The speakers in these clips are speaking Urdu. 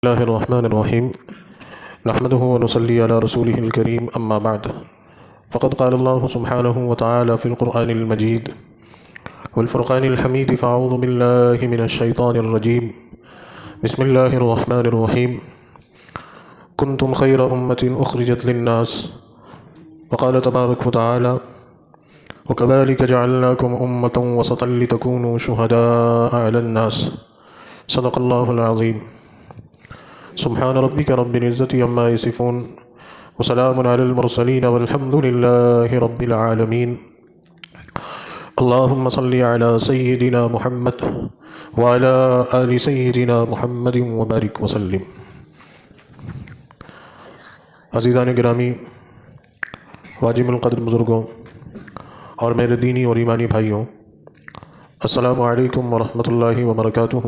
الله الرحمن الرحيم نحمده ونصلي على رسوله الكريم أما بعد فقد قال الله سبحانه وتعالى في القرآن المجيد والفرقان الحميد فأعوذ بالله من الشيطان الرجيم بسم الله الرحمن الرحيم كنتم خير أمة أخرجت للناس وقال تبارك وتعالى وكذلك جعلناكم أمة وسطا لتكونوا شهداء على الناس صدق الله العظيم سبحان ربك رب العزة عما يصفون وسلام على المرسلين والحمد لله رب العالمين اللهم صل على سيدنا محمد وعلى آل سيدنا محمد وبارك وسلم. عزیزان گرامی، واجب القدر بزرگوں اور میرے دینی اور ایمانی بھائیوں، السلام علیکم ورحمۃ اللہ وبرکاتہ.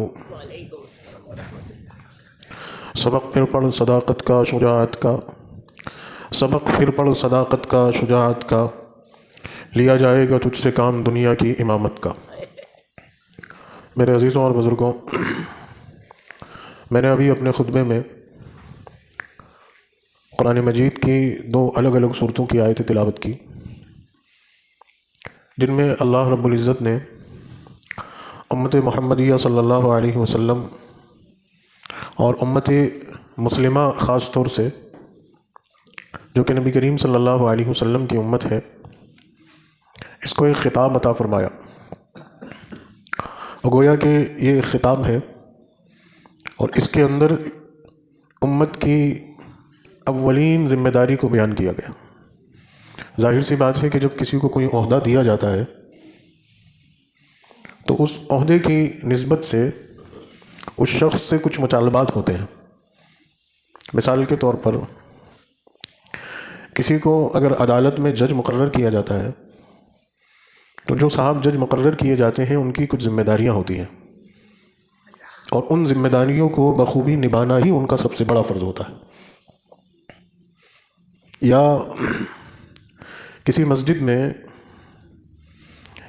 سبق پھر پڑھ صداقت کا شجاعت کا، سبق پھر پڑھ صداقت کا شجاعت کا، لیا جائے گا تجھ سے کام دنیا کی امامت کا. میرے عزیزوں اور بزرگوں، میں نے ابھی اپنے خطبے میں قرآن مجید کی دو الگ الگ صورتوں کی آیتیں تلاوت کی، جن میں اللہ رب العزت نے امت محمدیہ صلی اللہ علیہ وسلم اور امت مسلمہ خاص طور سے، جو کہ نبی کریم صلی اللہ علیہ وسلم کی امت ہے، اس کو ایک خطاب عطا فرمایا. اور گویا کہ یہ ایک خطاب ہے اور اس کے اندر امت کی اولین ذمہ داری کو بیان کیا گیا. ظاہر سی بات ہے کہ جب کسی کو کوئی عہدہ دیا جاتا ہے تو اس عہدے کی نسبت سے اس شخص سے کچھ مطالبات ہوتے ہیں. مثال کے طور پر کسی کو اگر عدالت میں جج مقرر کیا جاتا ہے تو جو صاحب جج مقرر کیے جاتے ہیں ان کی کچھ ذمہ داریاں ہوتی ہیں، اور ان ذمہ داریوں کو بخوبی نبھانا ہی ان کا سب سے بڑا فرض ہوتا ہے. یا کسی مسجد میں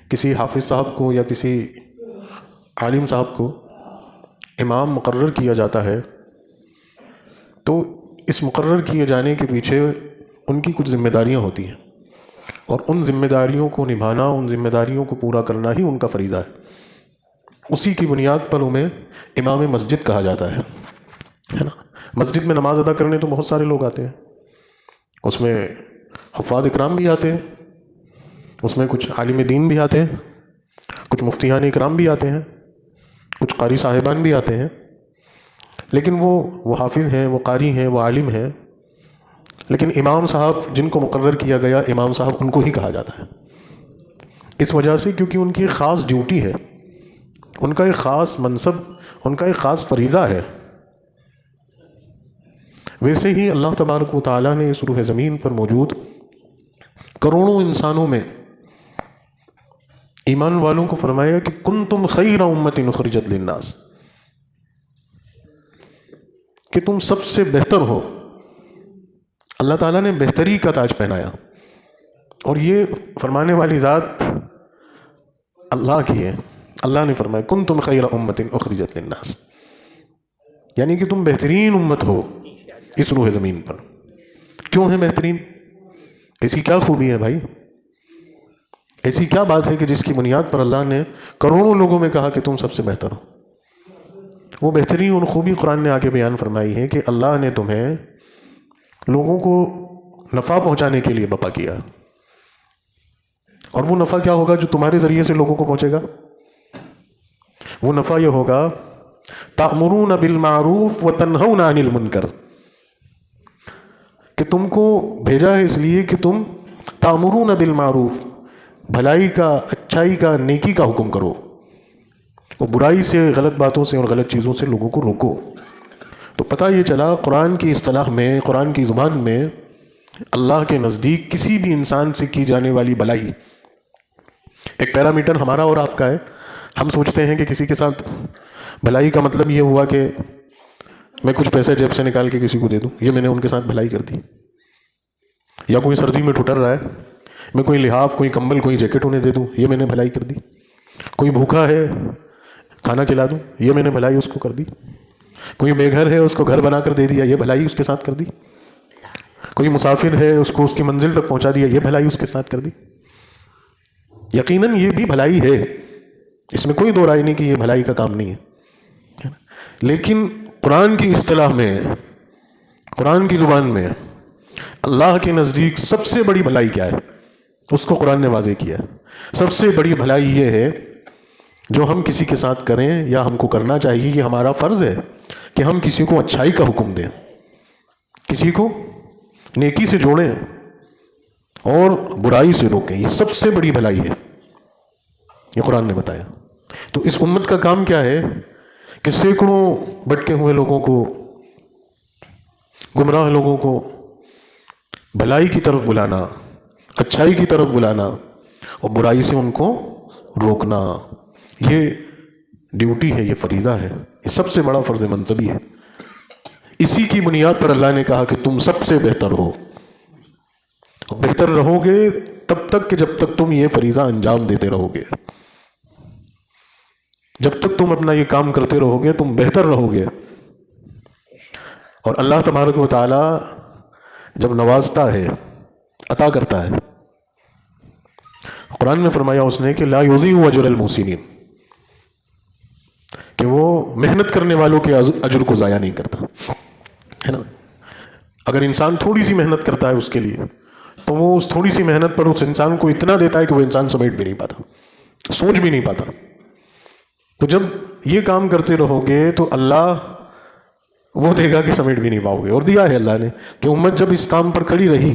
کسی حافظ صاحب کو یا کسی عالم صاحب کو امام مقرر کیا جاتا ہے تو اس مقرر کیے جانے کے پیچھے ان کی کچھ ذمہ داریاں ہوتی ہیں، اور ان ذمہ داریوں کو نبھانا، ان ذمہ داریوں کو پورا کرنا ہی ان کا فریضہ ہے. اسی کی بنیاد پر انہیں امام مسجد کہا جاتا ہے نا. مسجد میں نماز ادا کرنے تو بہت سارے لوگ آتے ہیں، اس میں حفاظ اکرام بھی آتے ہیں، اس میں کچھ عالم دین بھی آتے ہیں، کچھ مفتیان اکرام بھی آتے ہیں، کچھ قاری صاحبان بھی آتے ہیں. لیکن وہ حافظ ہیں، وہ قاری ہیں، وہ عالم ہیں، لیکن امام صاحب جن کو مقرر کیا گیا، امام صاحب ان کو ہی کہا جاتا ہے. اس وجہ سے کیونکہ ان کی ایک خاص ڈیوٹی ہے، ان کا ایک خاص منصب، ان کا ایک خاص فریضہ ہے. ویسے ہی اللہ تبارک و تعالیٰ نے اس روح زمین پر موجود کروڑوں انسانوں میں ایمان والوں کو فرمایا کہ کنتم خیر امت اخرجت للناس، کہ تم سب سے بہتر ہو. اللہ تعالیٰ نے بہتری کا تاج پہنایا، اور یہ فرمانے والی ذات اللہ کی ہے. اللہ نے فرمایا کنتم خیر امت اخرجت للناس، یعنی کہ تم بہترین امت ہو اس روح زمین پر. کیوں ہے بہترین؟ ایسی کیا خوبی ہے بھائی؟ ایسی کیا بات ہے کہ جس کی بنیاد پر اللہ نے کروڑوں لوگوں میں کہا کہ تم سب سے بہتر ہو؟ وہ بہترین اور خوبی قرآن نے آگے بیان فرمائی ہے کہ اللہ نے تمہیں لوگوں کو نفع پہنچانے کے لیے بپا کیا، اور وہ نفع کیا ہوگا جو تمہارے ذریعے سے لوگوں کو پہنچے گا؟ وہ نفع یہ ہوگا تأمرون بالمعروف وتنہون عن المنکر، کہ تم کو بھیجا ہے اس لیے کہ تم تأمرون بالمعروف، بھلائی کا، اچھائی کا، نیکی کا حکم کرو، اور برائی سے، غلط باتوں سے اور غلط چیزوں سے لوگوں کو روکو. تو پتہ یہ چلا قرآن کی اصطلاح میں، قرآن کی زبان میں، اللہ کے نزدیک کسی بھی انسان سے کی جانے والی بھلائی ایک پیرامیٹر ہمارا اور آپ کا ہے. ہم سوچتے ہیں کہ کسی کے ساتھ بھلائی کا مطلب یہ ہوا کہ میں کچھ پیسے جیب سے نکال کے کسی کو دے دوں، یہ میں نے ان کے ساتھ بھلائی کر دی. یا کوئی سردی میں ٹھٹر رہا ہے، میں کوئی لحاف، کوئی کمبل، کوئی جیکٹ انہیں دے دوں، یہ میں نے بھلائی کر دی. کوئی بھوکا ہے، کھانا کھلا دوں، یہ میں نے بھلائی اس کو کر دی. کوئی بے گھر ہے اس کو گھر بنا کر دے دیا، یہ بھلائی اس کے ساتھ کر دی. کوئی مسافر ہے اس کو اس کی منزل تک پہنچا دیا، یہ بھلائی اس کے ساتھ کر دی. یقیناً یہ بھی بھلائی ہے، اس میں کوئی دو رائے نہیں کہ یہ بھلائی کا کام نہیں ہے. لیکن قرآن کی اصطلاح میں، قرآن کی زبان میں اللہ کے نزدیک سب سے بڑی بھلائی کیا ہے، اس کو قرآن نے واضح کیا ہے. سب سے بڑی بھلائی یہ ہے جو ہم کسی کے ساتھ کریں یا ہم کو کرنا چاہیے، یہ ہمارا فرض ہے کہ ہم کسی کو اچھائی کا حکم دیں، کسی کو نیکی سے جوڑیں اور برائی سے روکیں. یہ سب سے بڑی بھلائی ہے، یہ قرآن نے بتایا. تو اس امت کا کام کیا ہے کہ سینکڑوں بھٹکے ہوئے لوگوں کو، گمراہ لوگوں کو بھلائی کی طرف بلانا، اچھائی کی طرف بلانا اور برائی سے ان کو روکنا. یہ ڈیوٹی ہے، یہ فریضہ ہے، یہ سب سے بڑا فرض منصبی ہے. اسی کی بنیاد پر اللہ نے کہا کہ تم سب سے بہتر ہو. اور بہتر رہو گے تب تک کہ جب تک تم یہ فریضہ انجام دیتے رہو گے. جب تک تم اپنا یہ کام کرتے رہو گے تم بہتر رہو گے. اور اللہ تبارک و تعالی جب نوازتا ہے، عطا کرتا ہے، قرآن میں فرمایا اس نے کہ لا یضیع اجر المحسنین، کہ وہ محنت کرنے والوں کے اجر کو ضائع نہیں کرتا ہے نا. اگر انسان تھوڑی سی محنت کرتا ہے اس کے لیے تو وہ اس تھوڑی سی محنت پر اس انسان کو اتنا دیتا ہے کہ وہ انسان سمیٹ بھی نہیں پاتا، سوچ بھی نہیں پاتا. تو جب یہ کام کرتے رہو گے تو اللہ وہ دے گا کہ سمیٹ بھی نہیں پاؤ گے. اور دیا ہے اللہ نے کہ امت جب اس کام پر کھڑی رہی،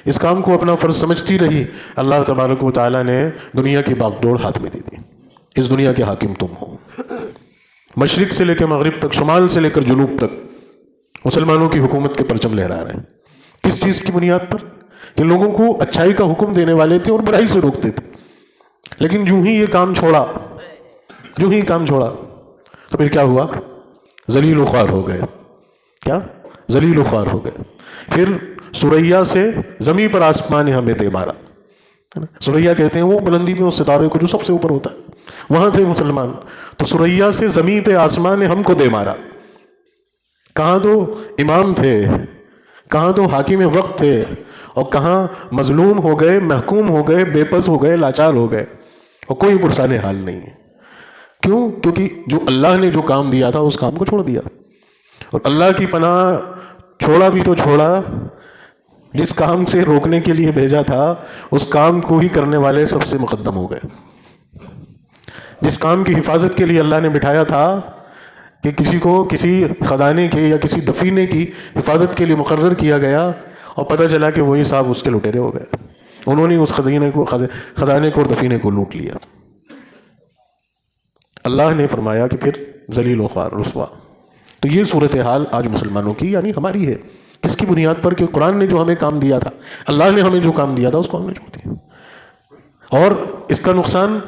اس کام کو اپنا فرض سمجھتی رہی، اللہ تبارک و تعالیٰ نے دنیا کی باغ ڈور ہاتھ میں دے دی. اس دنیا کے حاکم تم ہو. مشرق سے لے کے مغرب تک، شمال سے لے کر جنوب تک مسلمانوں کی حکومت کے پرچم لہرا رہے ہیں. کس چیز کی بنیاد پر؟ کہ لوگوں کو اچھائی کا حکم دینے والے تھے اور برائی سے روکتے تھے. لیکن جو ہی یہ کام چھوڑا، جو ہی کام چھوڑا تو پھر کیا ہوا؟ ذلیل و خوار ہو گئے. کیا؟ ذلیل و خوار ہو گئے. پھر سریا سے زمین پر آسمان ہمیں دے مارا. سریا کہتے ہیں وہ بلندی میں اس ستارے کو جو سب سے اوپر ہوتا ہے، وہاں تھے مسلمان. تو سریا سے زمین پہ آسمان نے ہم کو دے مارا. کہاں تو امام تھے، کہاں تو حاکم وقت تھے، اور کہاں مظلوم ہو گئے، محکوم ہو گئے، بے بس ہو گئے، لاچار ہو گئے، اور کوئی پرسان حال نہیں ہے. کیوں؟ کیونکہ جو اللہ نے جو کام دیا تھا اس کام کو چھوڑ دیا. اور اللہ کی پناہ چھوڑا بھی تو چھوڑا، جس کام سے روکنے کے لیے بھیجا تھا اس کام کو ہی کرنے والے سب سے مقدم ہو گئے. جس کام کی حفاظت کے لیے اللہ نے بٹھایا تھا کہ کسی کو کسی خزانے کے یا کسی دفینے کی حفاظت کے لیے مقرر کیا گیا، اور پتہ چلا کہ وہی صاحب اس کے لٹیرے ہو گئے. انہوں نے اس خزانے کو اور دفینے کو لوٹ لیا. اللہ نے فرمایا کہ پھر ذلیل و خوار، رسوا. تو یہ صورتحال آج مسلمانوں کی، یعنی ہماری ہے. کس کی بنیاد پر؟ کہ قرآن نے جو ہمیں کام دیا تھا، اللہ نے ہمیں جو کام دیا تھا اس کو ہم نے چھوڑ دیا. اور اس کا نقصان،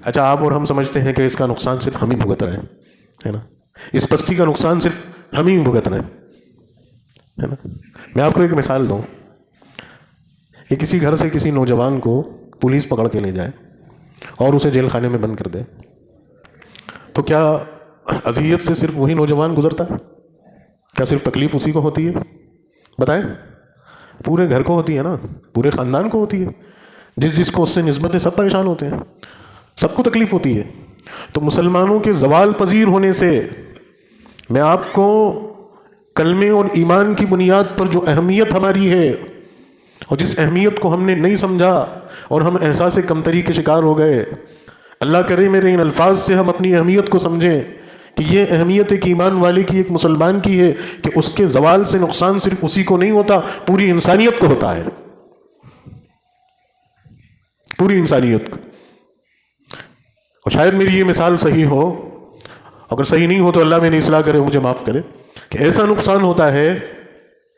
اچھا آپ اور ہم سمجھتے ہیں کہ اس کا نقصان صرف ہم ہی بھگت رہے ہیں، ہے نا. اس پستی کا نقصان صرف ہم ہی بھگت رہے ہیں، ہے نا. میں آپ کو ایک مثال دوں کہ کسی گھر سے کسی نوجوان کو پولیس پکڑ کے لے جائے اور اسے جیل خانے میں بند کر دے، تو کیا اذیت سے صرف وہی نوجوان گزرتا ہے؟ کیا صرف تکلیف اسی کو ہوتی ہے؟ بتائیں. پورے گھر کو ہوتی ہے نا، پورے خاندان کو ہوتی ہے. جس کو اس سے نسبت ہے سب پریشان ہوتے ہیں، سب کو تکلیف ہوتی ہے. تو مسلمانوں کے زوال پذیر ہونے سے میں آپ کو کلمے اور ایمان کی بنیاد پر جو اہمیت ہماری ہے، اور جس اہمیت کو ہم نے نہیں سمجھا اور ہم احساس کمتری کے شکار ہو گئے، اللہ کرے میرے ان الفاظ سے ہم اپنی اہمیت کو سمجھیں کہ یہ اہمیت ایک ایمان والے کی، ایک مسلمان کی ہے، کہ اس کے زوال سے نقصان صرف اسی کو نہیں ہوتا، پوری انسانیت کو ہوتا ہے. پوری انسانیت کو. اور شاید میری یہ مثال صحیح ہو، اگر صحیح نہیں ہو تو اللہ میری اصلاح کرے، مجھے معاف کرے، کہ ایسا نقصان ہوتا ہے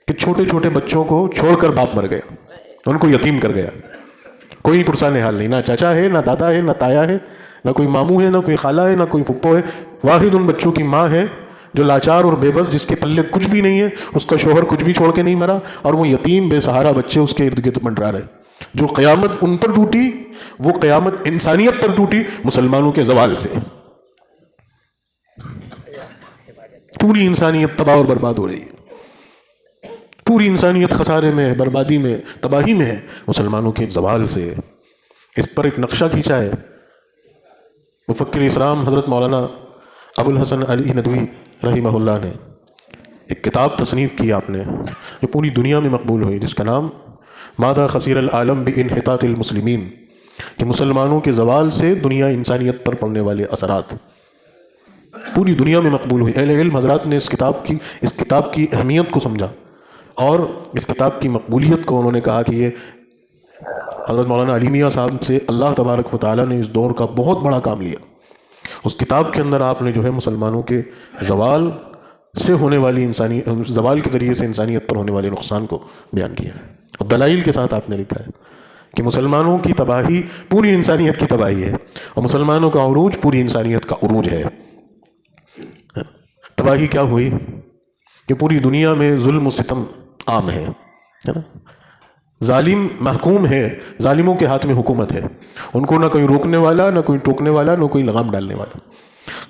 کہ چھوٹے چھوٹے بچوں کو چھوڑ کر باپ مر گیا، ان کو یتیم کر گیا، کوئی پرسان حال نہیں، نہ چاچا ہے، نہ دادا ہے، نہ تایا ہے، نہ کوئی ماموں ہے، نہ کوئی خالہ ہے، نہ کوئی پھپھو ہے. واحد ان بچوں کی ماں ہے جو لاچار اور بے بس، جس کے پلے کچھ بھی نہیں ہے، اس کا شوہر کچھ بھی چھوڑ کے نہیں مرا، اور وہ یتیم بے سہارا بچے اس کے ارد گرد منڈرا رہے. جو قیامت ان پر ٹوٹی وہ قیامت انسانیت پر ٹوٹی مسلمانوں کے زوال سے. پوری انسانیت تباہ اور برباد ہو رہی ہے، پوری انسانیت خسارے میں ہے، بربادی میں، تباہی میں ہے مسلمانوں کے زوال سے۔ اس پر ایک نقشہ کھینچا ہے مفکر اسلام حضرت مولانا ابو الحسن علی ندوی رحمہ اللہ نے، ایک کتاب تصنیف کی آپ نے جو پوری دنیا میں مقبول ہوئی، جس کا نام ماذا خسر العالم بانحطاط المسلمین، کہ مسلمانوں کے زوال سے دنیا انسانیت پر پڑنے والے اثرات، پوری دنیا میں مقبول ہوئی۔ اہل علم حضرات نے اس کتاب کی اہمیت کو سمجھا اور اس کتاب کی مقبولیت کو انہوں نے کہا کہ یہ حضرت مولانا علی میاں صاحب سے اللہ تبارک و تعالیٰ نے اس دور کا بہت بڑا کام لیا۔ اس کتاب کے اندر آپ نے جو ہے مسلمانوں کے زوال سے ہونے والی زوال کے ذریعے سے انسانیت پر ہونے والے نقصان کو بیان کیا ہے، اور دلائل کے ساتھ آپ نے لکھا ہے کہ مسلمانوں کی تباہی پوری انسانیت کی تباہی ہے، اور مسلمانوں کا عروج پوری انسانیت کا عروج ہے۔ تباہی کیا ہوئی کہ پوری دنیا میں ظلم و ستم عام ہے نا، ظالم محکوم ہے، ظالموں کے ہاتھ میں حکومت ہے، ان کو نہ کوئی روکنے والا، نہ کوئی ٹوکنے والا، نہ کوئی لگام ڈالنے والا۔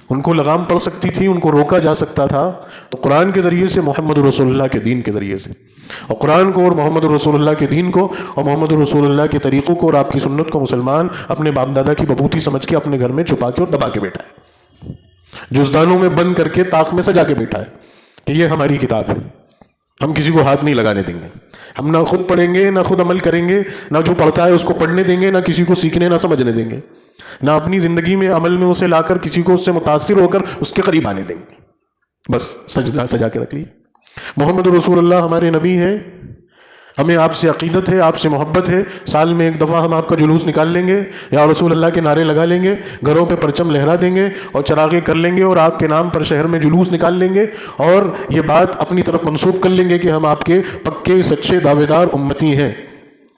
ان کو لگام پڑ سکتی تھی، ان کو روکا جا سکتا تھا تو قرآن کے ذریعے سے، محمد رسول اللہ کے دین کے ذریعے سے، اور قرآن کو اور محمد رسول اللہ کے دین کو اور محمد رسول اللہ کے طریقوں کو اور آپ کی سنت کو مسلمان اپنے باپ دادا کی ببوتی سمجھ کے اپنے گھر میں چھپا کے اور دبا کے بیٹھا ہے، جزدانوں میں بند کر کے طاق میں سجا کے بیٹھا ہے کہ یہ ہماری کتاب ہے، ہم کسی کو ہاتھ نہیں لگانے دیں گے، ہم نہ خود پڑھیں گے، نہ خود عمل کریں گے، نہ جو پڑھتا ہے اس کو پڑھنے دیں گے، نہ کسی کو سیکھنے نہ سمجھنے دیں گے، نہ اپنی زندگی میں عمل میں اسے لا کر کسی کو اس سے متاثر ہو کر اس کے قریب آنے دیں گے، بس سجا کے رکھ لیے۔ محمد رسول اللہ ہمارے نبی ہیں، ہمیں آپ سے عقیدت ہے، آپ سے محبت ہے، سال میں ایک دفعہ ہم آپ کا جلوس نکال لیں گے، یا رسول اللہ کے نعرے لگا لیں گے، گھروں پہ پرچم لہرا دیں گے اور چراغیں کر لیں گے اور آپ کے نام پر شہر میں جلوس نکال لیں گے، اور یہ بات اپنی طرف منسوب کر لیں گے کہ ہم آپ کے پکے سچے دعوے دار امتی ہیں،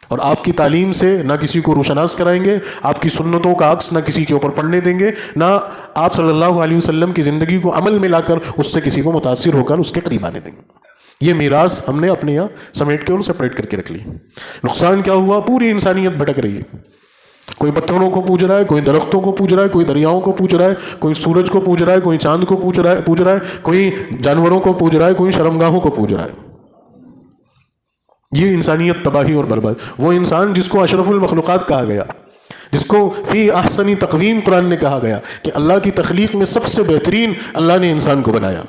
اور آپ کی تعلیم سے نہ کسی کو روشناس کرائیں گے، آپ کی سنتوں کا عکس نہ کسی کے اوپر پڑھنے دیں گے، نہ آپ صلی اللہ علیہ وسلم کی زندگی کو عمل میں لا کر اس سے کسی کو متاثر ہو کر اس کے قریب آنے دیں گے۔ یہ میراث ہم نے اپنے یہاں سمیٹ کے اور سپریٹ کر کے رکھ لی۔ نقصان کیا ہوا؟ پوری انسانیت بھٹک رہی ہے، کوئی پتھروں کو پوج رہا ہے، کوئی درختوں کو پوج رہا ہے، کوئی دریاؤں کو پوج رہا ہے، کوئی سورج کو پوج رہا ہے، کوئی چاند کو پوج رہا ہے، کوئی جانوروں کو پوج رہا ہے، کوئی شرمگاہوں کو پوج رہا ہے۔ یہ انسانیت تباہی اور برباد۔ وہ انسان جس کو اشرف المخلوقات کہا گیا، جس کو فی احسن تقویم قرآن نے کہا گیا کہ اللہ کی تخلیق میں سب سے بہترین اللہ نے انسان کو بنایا،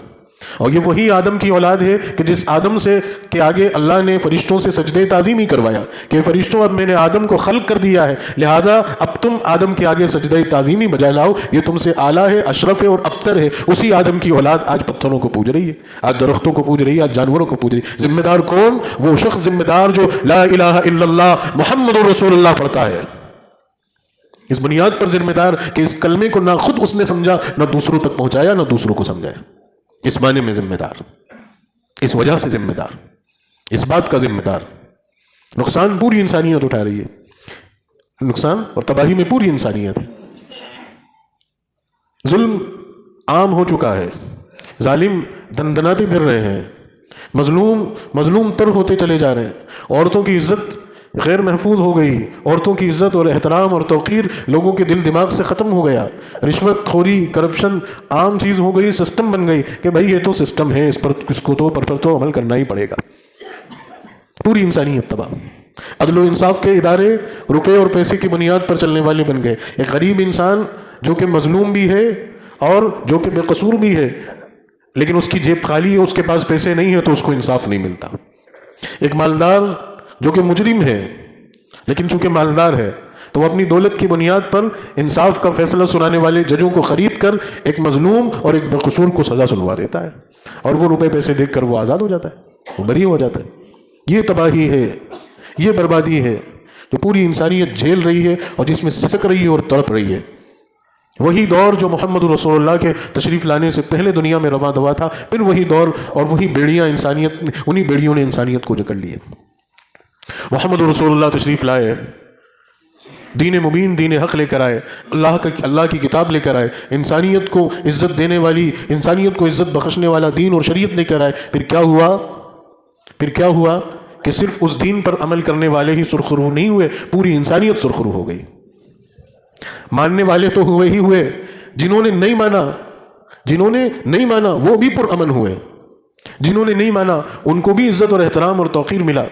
اور یہ وہی آدم کی اولاد ہے کہ جس آدم سے کے آگے اللہ نے فرشتوں سے سجدے تعظیم ہی کروایا کہ فرشتوں اب میں نے آدم کو خلق کر دیا ہے، لہٰذا اب تم آدم کے آگے سجدے تعظیمی بجا لاؤ، یہ تم سے اعلیٰ ہے، اشرف ہے اور ابتر ہے۔ اسی آدم کی اولاد آج پتھروں کو پوج رہی ہے، آج درختوں کو پوج رہی ہے، آج جانوروں کو پوج رہی ہے۔ ذمہ دار کون؟ وہ شخص ذمہ دار جو لا الہ الا اللہ محمد رسول اللہ پڑھتا ہے۔ اس بنیاد پر ذمہ دار کہ اس کلمے کو نہ خود اس نے سمجھا، نہ دوسروں تک پہنچایا، نہ دوسروں کو سمجھایا۔ اس معنی میں ذمہ دار، اس وجہ سے ذمہ دار، اس بات کا ذمہ دار۔ نقصان پوری انسانیت اٹھا رہی ہے، نقصان اور تباہی میں پوری انسانیت ہے۔ ظلم عام ہو چکا ہے، ظالم دندناتے پھر رہے ہیں، مظلوم تر ہوتے چلے جا رہے ہیں، عورتوں کی عزت غیر محفوظ ہو گئی، عورتوں کی عزت اور احترام اور توقیر لوگوں کے دل دماغ سے ختم ہو گیا، رشوت خوری کرپشن عام چیز ہو گئی، سسٹم بن گئی کہ بھائی یہ تو سسٹم ہے، اس کو تو عمل کرنا ہی پڑے گا۔ پوری انسانیت تباہ۔ عدل و انصاف کے ادارے روپے اور پیسے کی بنیاد پر چلنے والے بن گئے۔ ایک غریب انسان جو کہ مظلوم بھی ہے اور جو کہ بے قصور بھی ہے، لیکن اس کی جیب خالی ہے، اس کے پاس پیسے نہیں ہے تو اس کو انصاف نہیں ملتا۔ ایک مالدار جو کہ مجرم ہے لیکن چونکہ مالدار ہے تو وہ اپنی دولت کی بنیاد پر انصاف کا فیصلہ سنانے والے ججوں کو خرید کر ایک مظلوم اور ایک بے قصور کو سزا سنوا دیتا ہے، اور وہ روپے پیسے دیکھ کر وہ آزاد ہو جاتا ہے، وہ بری ہو جاتا ہے۔ یہ تباہی ہے، یہ بربادی ہے جو پوری انسانیت جھیل رہی ہے اور جس میں سسک رہی ہے اور تڑپ رہی ہے۔ وہی دور جو محمد رسول اللہ کے تشریف لانے سے پہلے دنیا میں رواں دوا تھا، پھر وہی دور اور وہی بیڑیاں انہی بیڑیوں نے انسانیت کو جکڑ لیے۔ محمد رسول اللہ تشریف لائے، دین مبین، دین حق لے کر آئے، اللہ کی کتاب لے کر آئے، انسانیت کو عزت دینے والی، انسانیت کو عزت بخشنے والا دین اور شریعت لے کر آئے۔ پھر کیا ہوا کہ صرف اس دین پر عمل کرنے والے ہی سرخرو نہیں ہوئے، پوری انسانیت سرخرو ہو گئی۔ ماننے والے تو ہوئے ہی ہوئے، جنہوں نے نہیں مانا جنہوں نے نہیں مانا وہ بھی پرامن ہوئے، جنہوں نے نہیں مانا ان کو بھی عزت اور احترام اور توقیر ملا،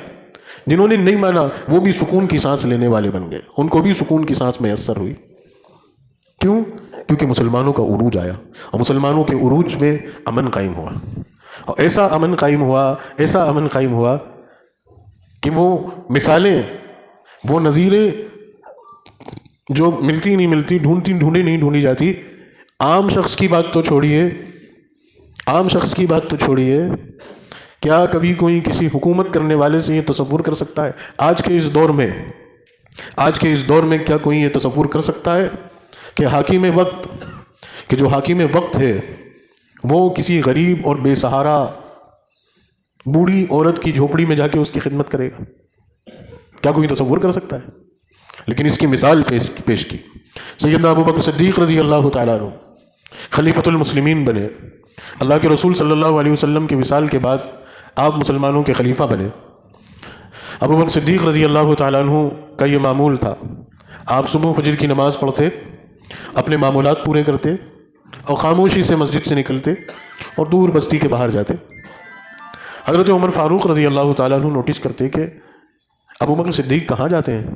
جنہوں نے نہیں مانا وہ بھی سکون کی سانس لینے والے بن گئے، ان کو بھی سکون کی سانس میسر ہوئی۔ کیوں؟ کیونکہ مسلمانوں کا عروج آیا، اور مسلمانوں کے عروج میں امن قائم ہوا، اور ایسا امن قائم ہوا کہ وہ مثالیں، وہ نظیریں جو ملتی نہیں ملتی، ڈھونڈی نہیں ڈھونڈی جاتی۔ عام شخص کی بات تو چھوڑیے، کیا کبھی کوئی کسی حکومت کرنے والے سے یہ تصور کر سکتا ہے؟ آج کے اس دور میں کیا کوئی یہ تصور کر سکتا ہے کہ جو حاکم وقت ہے وہ کسی غریب اور بے سہارا بوڑھی عورت کی جھوپڑی میں جا کے اس کی خدمت کرے گا؟ کیا کوئی تصور کر سکتا ہے؟ لیکن اس کی مثال پیش کی۔ سیدنا ابو بکر صدیق رضی اللہ تعالیٰ عنہ خلیفۃ المسلمین بنے، اللہ کے رسول صلی اللہ علیہ وسلم کے وصال کے بعد آپ مسلمانوں کے خلیفہ بنے۔ ابو بکر صدیق رضی اللہ تعالیٰ عنہ کا یہ معمول تھا، آپ صبح فجر کی نماز پڑھتے، اپنے معمولات پورے کرتے، اور خاموشی سے مسجد سے نکلتے اور دور بستی کے باہر جاتے۔ حضرت عمر فاروق رضی اللہ تعالیٰ عنہ نوٹس کرتے کہ ابو بکر صدیق کہاں جاتے ہیں؟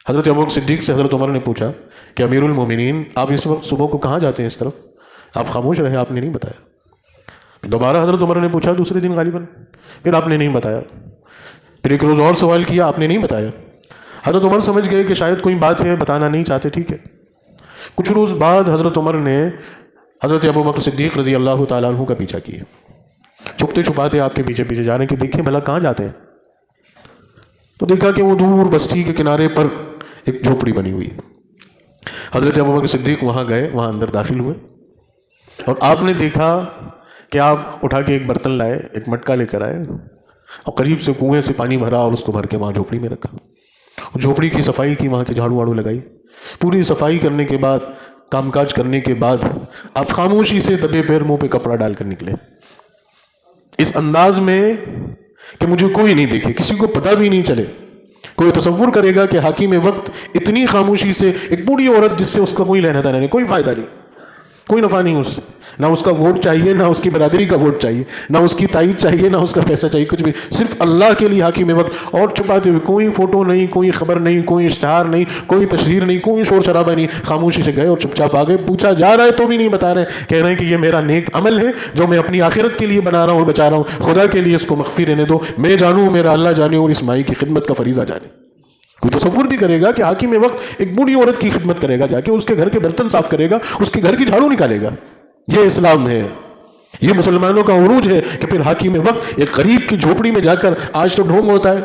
حضرت ابو بکر صدیق سے حضرت عمر نے پوچھا کہ امیر المومنین، آپ اس وقت صبح کو کہاں جاتے ہیں اس طرف؟ آپ خاموش رہے، آپ نے نہیں بتایا۔ دوبارہ حضرت عمر نے پوچھا دوسرے دن غالباً، پھر آپ نے نہیں بتایا، پھر ایک روز اور سوال کیا، آپ نے نہیں بتایا۔ حضرت عمر سمجھ گئے کہ شاید کوئی بات ہے، بتانا نہیں چاہتے، ٹھیک ہے۔ کچھ روز بعد حضرت عمر نے حضرت ابو بکر صدیق رضی اللہ تعالیٰ عنہ کا پیچھا کیا، چھپتے چھپاتے آپ کے پیچھے جا رہے ہیں کہ دیکھیں بھلا کہاں جاتے ہیں۔ تو دیکھا کہ وہ دور بستی کے کنارے پر ایک جھوپڑی بنی ہوئی ہے۔ حضرت ابو بکر صدیق وہاں گئے، وہاں اندر داخل ہوئے، اور آپ نے دیکھا کہ آپ اٹھا کے ایک برتن لائے، ایک مٹکا لے کر آئے، اور قریب سے کنویں سے پانی بھرا اور اس کو بھر کے وہاں جھوپڑی میں رکھا، جھوپڑی کی صفائی کی، وہاں کی جھاڑو واڑو لگائی۔ پوری صفائی کرنے کے بعد، کام کاج کرنے کے بعد، آپ خاموشی سے دبے پیر منہ پہ کپڑا ڈال کر نکلے، اس انداز میں کہ مجھے کوئی نہیں دیکھے، کسی کو پتہ بھی نہیں چلے۔ کوئی تصور کرے گا کہ حاکم وقت اتنی خاموشی سے، ایک بوڑھی عورت جس سے اس کا کوئی لینا دینا نہیں، کوئی فائدہ نہیں، کوئی نفع نہیں، اس سے نہ اس کا ووٹ چاہیے، نہ اس کی برادری کا ووٹ چاہیے، نہ اس کی تائید چاہیے، نہ اس کا پیسہ چاہیے، کچھ بھی، صرف اللہ کے لیے حاکم وقت، اور چھپاتے ہوئے کوئی فوٹو نہیں، کوئی خبر نہیں، کوئی اشتہار نہیں، کوئی تشہیر نہیں، کوئی شور شرابہ نہیں، خاموشی سے گئے اور چپ چاپ آ گئے۔ پوچھا جا رہا ہے تو بھی نہیں بتا رہے، کہہ رہے ہیں کہ یہ میرا نیک عمل ہے جو میں اپنی آخرت کے لیے بنا رہا ہوں اور بچا رہا ہوں، خدا کے لیے اس کو مخفی رہنے دو، میں جانوں، میرا اللہ جانے، اور اس مائی کی خدمت کا فریضہ جانے۔ کوئی تصور بھی کرے گا کہ حاکم وقت ایک بوڑھی عورت کی خدمت کرے گا، جا کے اس کے گھر کے برتن صاف کرے گا، اس کے گھر کی جھاڑو نکالے گا؟ یہ اسلام ہے، یہ مسلمانوں کا عروج ہے کہ پھر حاکم وقت ایک غریب کی جھوپڑی میں جا کر، آج تو ڈھونگ ہوتا ہے،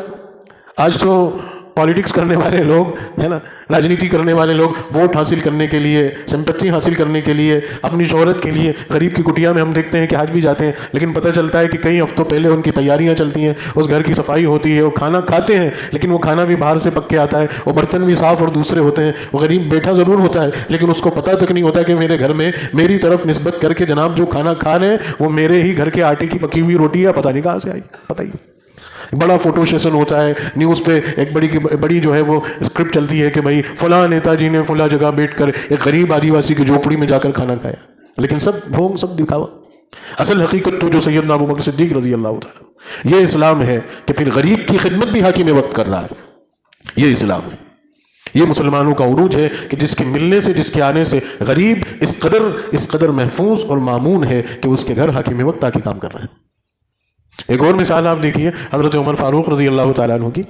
آج تو پالیٹکس کرنے والے لوگ ہے نا، راجنیتی کرنے والے لوگ ووٹ حاصل کرنے کے لیے، سمپتی حاصل کرنے کے لیے، اپنی شہرت کے لیے غریب کی کٹیا میں ہم دیکھتے ہیں کہ آج بھی جاتے ہیں، لیکن پتہ چلتا ہے کہ کئی ہفتوں پہلے ان کی تیاریاں چلتی ہیں، اس گھر کی صفائی ہوتی ہے، وہ کھانا کھاتے ہیں، لیکن وہ کھانا بھی باہر سے پک کے آتا ہے، وہ برتن بھی صاف اور دوسرے ہوتے ہیں، وہ غریب بیٹھا ضرور ہوتا ہے، لیکن اس کو پتہ تک نہیں ہوتا کہ میرے گھر میں میری طرف نسبت کر کے جناب جو کھانا کھا رہے ہیں وہ میرے ہی گھر کے آٹے کی پکی ہوئی روٹی ہے، پتہ نہیں کہاں سے آئی، پتہ ہی۔ بڑا فوٹو سیشن ہوتا ہے، نیوز پہ ایک بڑی جو ہے وہ اسکرپٹ چلتی ہے کہ بھائی فلاں نیتا جی نے فلاں جگہ بیٹھ کر ایک غریب آدیواسی کی جھوپڑی میں جا کر کھانا کھایا، لیکن سب ڈھونگ، سب دکھاوا۔ اصل حقیقت تو جو سیدنا ابو بکر صدیق رضی اللہ تعالیٰ، یہ اسلام ہے کہ پھر غریب کی خدمت بھی حاکم وقت کر رہا ہے، یہ اسلام ہے، یہ مسلمانوں کا عروج ہے کہ جس کے ملنے سے، جس کے آنے سے غریب اس قدر محفوظ اور مامون ہے کہ اس کے گھر حاکم وقت آ کے کام کر رہے ہیں۔ ایک اور مثال آپ دیکھیے حضرت عمر فاروق رضی اللہ تعالیٰ عنہ کی،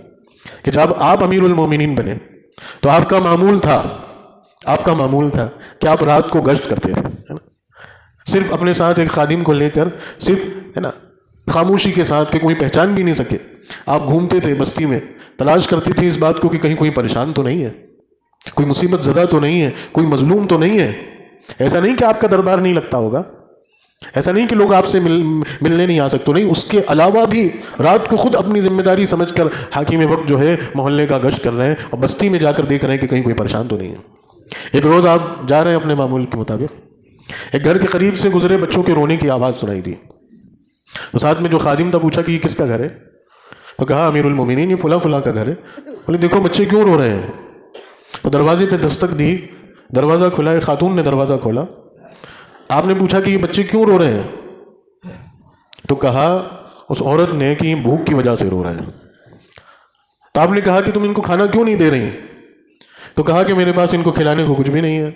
کہ جب آپ امیر المومنین بنے تو آپ کا معمول تھا کہ آپ رات کو گشت کرتے تھے، ہے نا، صرف اپنے ساتھ ایک خادم کو لے کر، صرف ہے نا خاموشی کے ساتھ کہ کوئی پہچان بھی نہیں سکے، آپ گھومتے تھے بستی میں، تلاش کرتے تھے اس بات کو کہ کہیں کوئی پریشان تو نہیں ہے، کوئی مصیبت زدہ تو نہیں ہے، کوئی مظلوم تو نہیں ہے۔ ایسا نہیں کہ آپ کا دربار نہیں لگتا ہوگا، ایسا نہیں کہ لوگ آپ سے ملنے نہیں آ سکتے، نہیں، اس کے علاوہ بھی رات کو خود اپنی ذمہ داری سمجھ کر حاکم وقت جو ہے محلے کا گشت کر رہے ہیں اور بستی میں جا کر دیکھ رہے ہیں کہ کہیں کوئی پریشان تو نہیں ہے۔ ایک روز آپ جا رہے ہیں اپنے معمول کے مطابق، ایک گھر کے قریب سے گزرے، بچوں کے رونے کی آواز سنائی دی، تو ساتھ میں جو خادم تھا پوچھا کہ یہ کس کا گھر ہے؟ تو کہا امیر المومنین یہ فلاں فلاں کا گھر ہے۔ بولے دیکھو بچے کیوں رو رہے ہیں؟ تو دروازے پہ دستک دی، دروازہ کھلا، ایک خاتون نے دروازہ کھولا، آپ نے پوچھا کہ یہ بچے کیوں رو رہے ہیں؟ تو کہا اس عورت نے کہ یہ بھوک کی وجہ سے رو رہے ہیں۔ تو آپ نے کہا کہ تم ان کو کھانا کیوں نہیں دے رہی؟ تو کہا کہ میرے پاس ان کو کھلانے کو کچھ بھی نہیں ہے۔